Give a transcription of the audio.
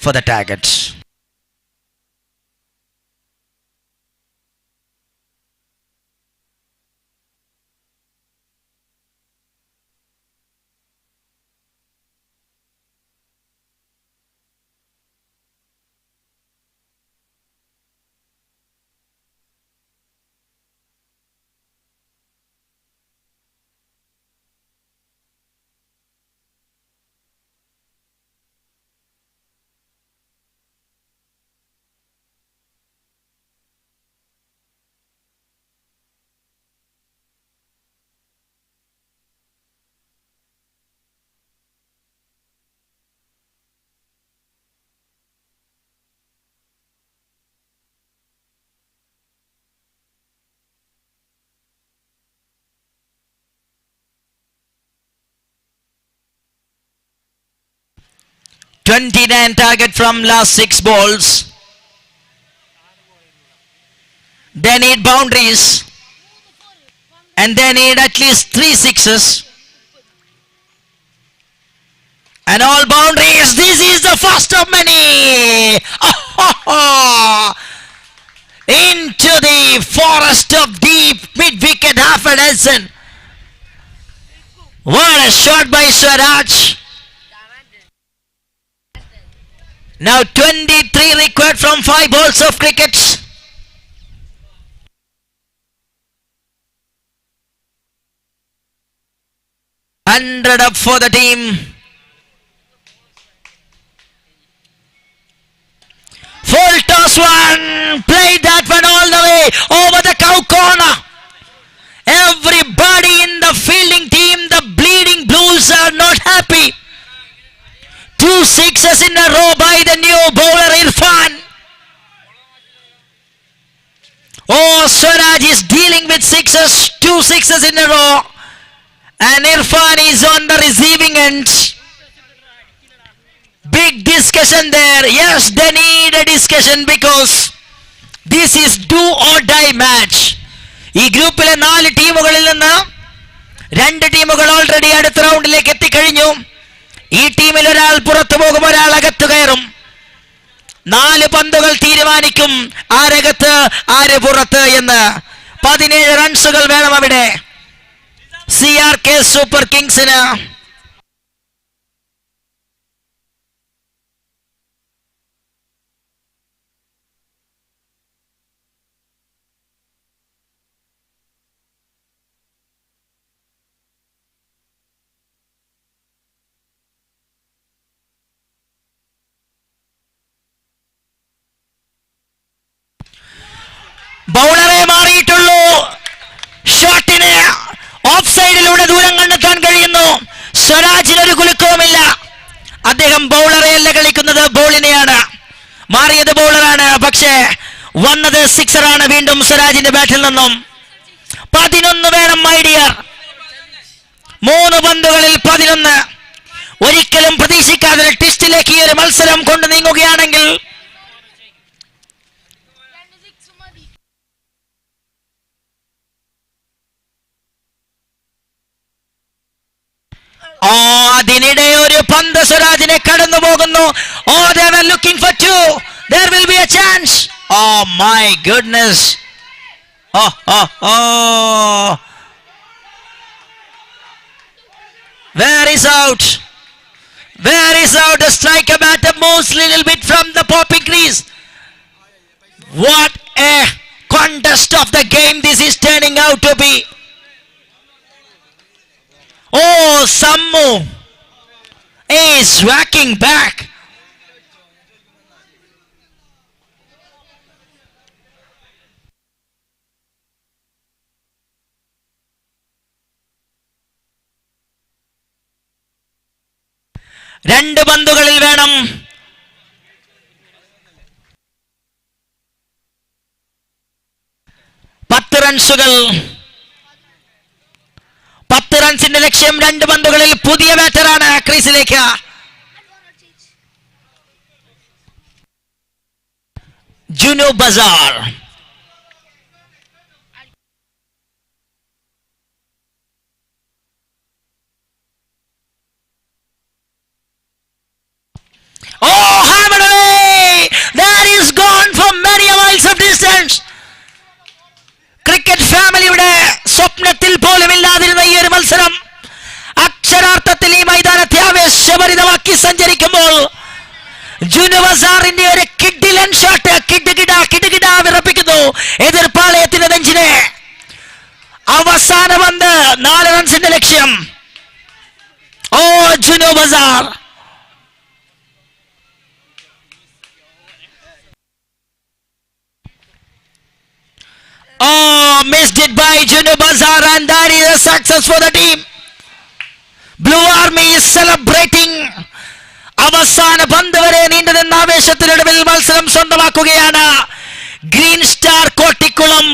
for the target. $29 target from last 6 balls. They need boundaries. And they need at least 3 sixes. And all boundaries. This is the first of many. Into the forest of deep mid-wicket, half a dozen. What a shot by Swaraj. Now 23 required from 5 balls of cricket. $100 up for the team. Full toss one. Played that one all the way over the cow corner. Everybody in the fielding team, the bleeding blues, are not happy. 2 sixes in a row by the new bowler Irfan. Oh, Swaraj is dealing with sixes. 2 sixes in a row. And Irfan is on the receiving end. Big discussion there. Yes, they need a discussion because this is do or die match. ഈ ഗ്രൂപ്പിലെ 4 ടീമുകളിൽ നിന്ന് 2 ടീമുകൾ already അടുത്ത റൗണ്ടിലേക്ക് എത്തിക്കഴിഞ്ഞു. ഈ ടീമിൽ ഒരാൾ പുറത്തു പോകും, ഒരാൾ അകത്തു കയറും. 4 പന്തുകൾ തീരുമാനിക്കും ആരകത്ത് ആര് പുറത്ത് എന്ന്. 17 റൺസുകൾ വേണം അവിടെ CRK സൂപ്പർ കിങ്സിന്. ബൗളറെ മാറിയിട്ടുള്ളൂ. ഷോട്ടിന് ഓഫ് സൈഡിലൂടെ ദൂരം കണ്ടെത്താൻ കഴിയുന്നു. സ്വരാജിന് ഒരു കുലുക്കവുമില്ല. അദ്ദേഹം ബൗളറെയല്ല കളിക്കുന്നത്, ബോളിനെയാണ്. മാറിയത് ബൗളറാണ്, പക്ഷേ വന്നത് സിക്സറാണ് വീണ്ടും സ്വരാജിന്റെ ബാറ്റിൽ നിന്നും. 11 വേണം മൈ ഡിയർ. 3 പന്തുകളിൽ 11. ഒരിക്കലും പ്രതീക്ഷിക്കാതെ ടെസ്റ്റിലേക്ക് ഈ ഒരു മത്സരം കൊണ്ട് നീങ്ങുകയാണെങ്കിൽ അതിനിടെ ഒരു പന്ത് സ്വരാജിനെ കടന്നു പോകുന്നു. they were looking for 2. There will be a chance. Oh my goodness. Where is out? Where is out? The striker batter moves little bit from the popping crease. What a contest of the game this is turning out to be. Oh, Sammu is whacking back. രണ്ട് പന്തുകളിൽ വേണം. പത്ത് റൺസുകൾ. 10 റൺസിന്റെ ലക്ഷ്യം. 2 പന്തുകളിൽ. പുതിയ ബാറ്ററാണ് ക്രീസിലേക്ക്. Junu Bazar. Oh, hammered away. നോക്കി സഞ്ചരിക്കുമ്പോൾ ജുനു ബസാറിന്റെ ഒരു കിഡിലൻ ഷോട്ട് കിടുകിട വിറപ്പിക്കുന്നു എതിർപ്പാളയത്തിന്റെ നെഞ്ചിനെ. അവസാന പന്ത് 4 റൺസിന്റെ ലക്ഷ്യം. ഓ Junu Bazar. Oh, missed it by Junu Bazar, and that is a success for the team. Blue Army is celebrating. അവസാന പന്ത് വരെ നീണ്ടുനിന്ന ആവേശത്തിനൊടുവിൽ മത്സരം സ്വന്തമാക്കുകയാണ് ഗ്രീൻ സ്റ്റാർ കോട്ടിക്കുളം.